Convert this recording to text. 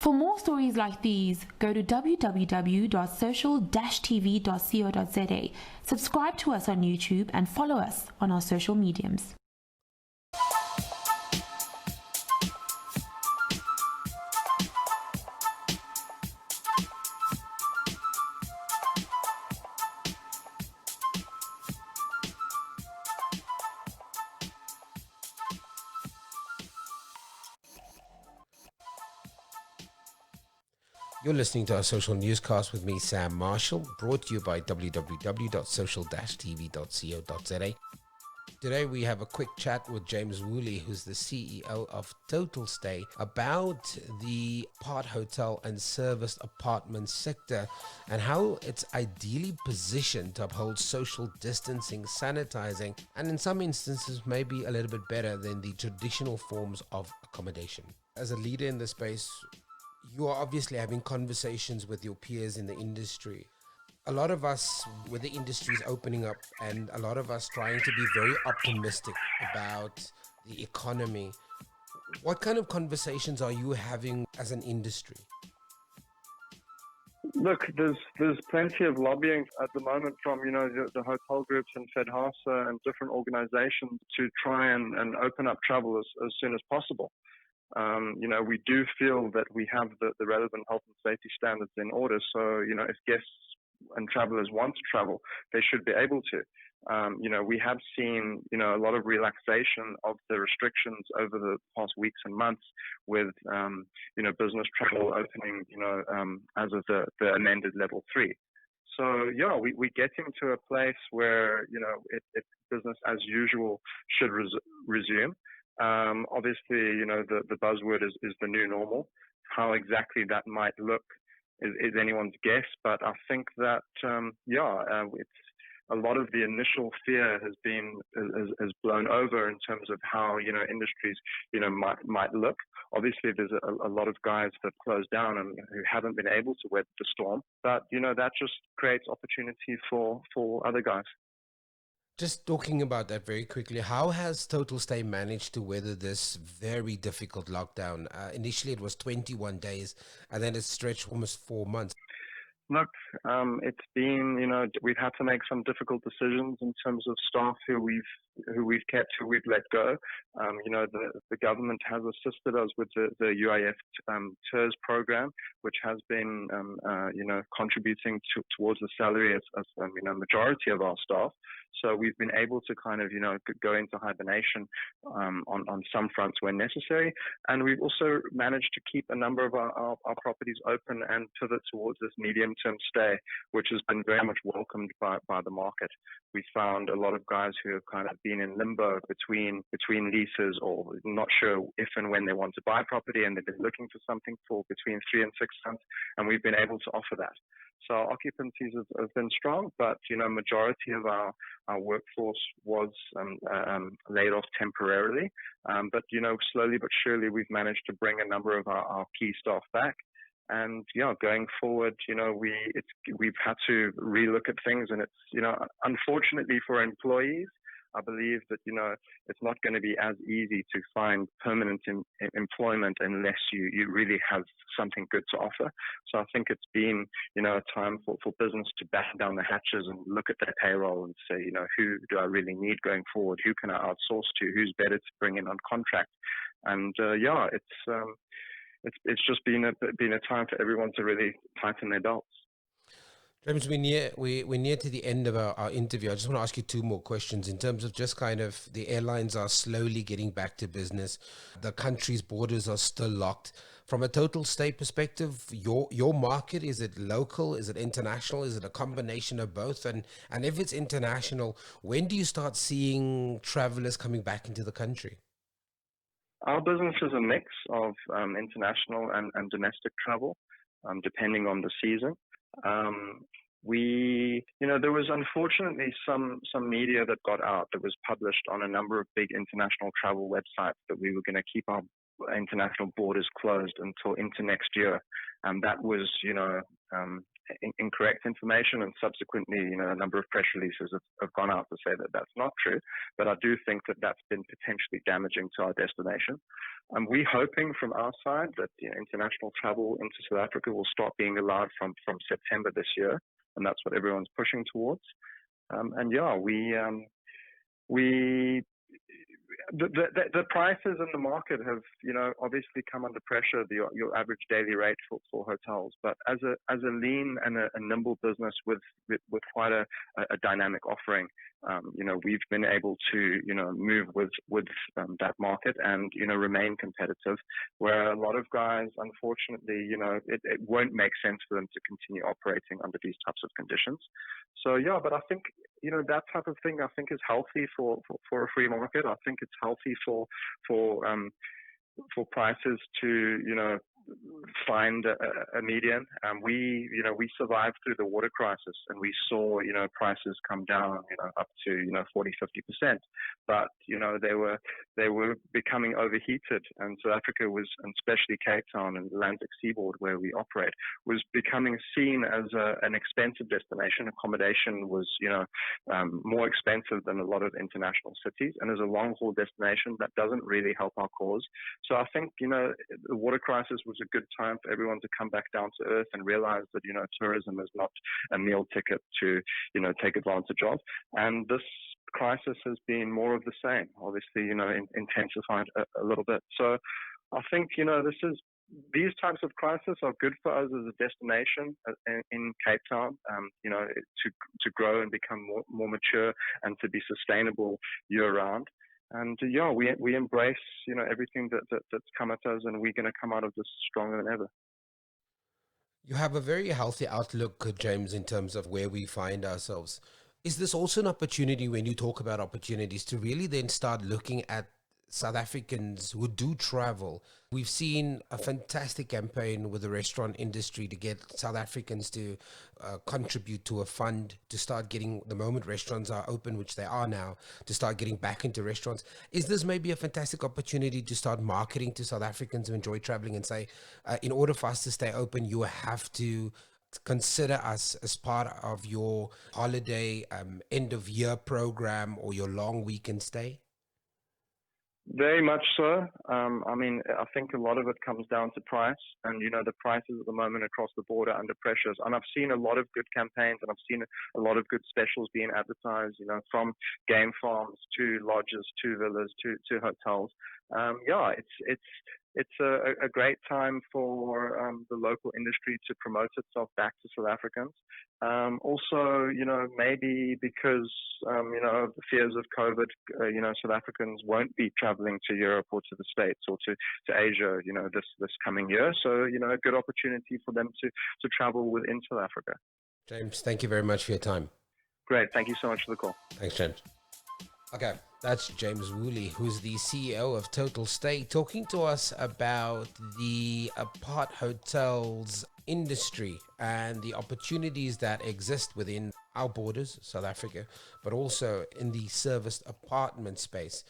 For more stories like these, go to www.social-tv.co.za, subscribe to us on YouTube and follow us on our social mediums. You're listening to our social newscast with me, Sam Marshall, brought to you by www.social-tv.co.za. Today we have a quick chat with James Wooley, who's the CEO of Total Stay, about the aparthotel and serviced apartment sector and how it's ideally positioned to uphold social distancing, sanitizing, and in some instances maybe a little bit better than the traditional forms of accommodation. As a leader in the space, you are obviously having conversations with your peers in the industry. A lot of us, with the industries opening up and a lot of us trying to be very optimistic about the economy, what kind of conversations are you having as an industry? Look, there's plenty of lobbying at the moment from, the hotel groups and FedHasa and different organizations to try and open up travel as soon as possible. We do feel that we have the relevant health and safety standards in order. So, if guests and travelers want to travel, they should be able to. We have seen, a lot of relaxation of the restrictions over the past weeks and months with, business travel opening, as of the amended level 3. So, we're getting to a place where, it business as usual should resume. Obviously, the buzzword is the new normal. How exactly that might look is anyone's guess, but I think that it's a lot of the initial fear has blown over in terms of how industries might look. Obviously, there's a lot of guys that closed down and who haven't been able to weather the storm, but that just creates opportunity for other guys. Just talking about that very quickly, how has Total Stay managed to weather this very difficult lockdown? Initially, it was 21 days, and then it stretched almost 4 months. Look, it's been, we've had to make some difficult decisions in terms of staff who we've kept, who we've let go. The government has assisted us with the UIF TERS program, which has been, contributing towards the salary as majority of our staff. So we've been able to kind of, go into hibernation on some fronts when necessary. And we've also managed to keep a number of our properties open and pivot towards this medium-term stay, which has been very much welcomed by the market. We found a lot of guys who have kind of been in limbo between leases or not sure if and when they want to buy property, and they've been looking for something for between 3 and 6 months, and we've been able to offer that. So our occupancies have been strong, but majority of our workforce was laid off temporarily. But slowly but surely we've managed to bring a number of our key staff back. And going forward, we've had to relook at things, and it's unfortunately for employees, I believe that it's not going to be as easy to find permanent employment unless you really have something good to offer. So I think it's been a time for business to batten down the hatches and look at their payroll and say who do I really need going forward? Who can I outsource to? Who's better to bring in on contract? And it's just been a time for everyone to really tighten their belts. James, we're near to the end of our interview. I just want to ask you 2 more questions in terms of just kind of the airlines are slowly getting back to business. The country's borders are still locked. From a Total Stay perspective, your market, is it local? Is it international? Is it a combination of both? And if it's international, when do you start seeing travelers coming back into the country? Our business is a mix of international and domestic travel, depending on the season. There was unfortunately some media that got out that was published on a number of big international travel websites that we were going to keep our international borders closed until into next year. And that was, incorrect information, and subsequently, a number of press releases have gone out to say that that's not true. But I do think that that's been potentially damaging to our destination. We're hoping from our side that international travel into South Africa will start being allowed from September this year, and that's what everyone's pushing towards. The prices in the market have, obviously come under pressure. Your average daily rate for hotels, but as a lean and a nimble business with quite a dynamic offering, we've been able to move with that market and remain competitive. Where a lot of guys, unfortunately, it won't make sense for them to continue operating under these types of conditions. So but I think that type of thing I think is healthy for a free market. I think it's healthy for prices to find a median. We survived through the water crisis, and we saw prices come down up to 40-50%, but they were becoming overheated, and South Africa was, and especially Cape Town and the Atlantic Seaboard where we operate, was becoming seen as an expensive destination. Accommodation was more expensive than a lot of international cities, and as a long haul destination that doesn't really help our cause. So I think the water crisis was a good time for everyone to come back down to earth and realize that tourism is not a meal ticket to take advantage of. And this crisis has been more of the same, obviously intensified a little bit. So I think these types of crises are good for us as a destination in Cape Town, to grow and become more mature and to be sustainable year round. And we embrace everything that's come at us, and we're going to come out of this stronger than ever. You have a very healthy outlook, James, in terms of where we find ourselves. Is this also an opportunity, when you talk about opportunities, to really then start looking at South Africans who do travel? We've seen a fantastic campaign with the restaurant industry to get South Africans to contribute to a fund to start getting, the moment restaurants are open, which they are now, to start getting back into restaurants. Is this maybe a fantastic opportunity to start marketing to South Africans who enjoy traveling and say, in order for us to stay open, you have to consider us as part of your holiday end of year program or your long weekend stay? Very much so. I think a lot of it comes down to price, and the prices at the moment across the board are under pressures. And I've seen a lot of good campaigns, and I've seen a lot of good specials being advertised, from game farms to lodges to villas to hotels. It's a great time for the local industry to promote itself back to South Africans. Also, maybe because of the fears of COVID, South Africans won't be traveling to Europe or to the States or to Asia, this coming year. So, a good opportunity for them to travel within South Africa. James, thank you very much for your time. Great. Thank you so much for the call. Thanks, James. Okay, that's James Wooley, who's the CEO of Total Stay, talking to us about the aparthotels industry and the opportunities that exist within our borders, South Africa, but also in the serviced apartment space.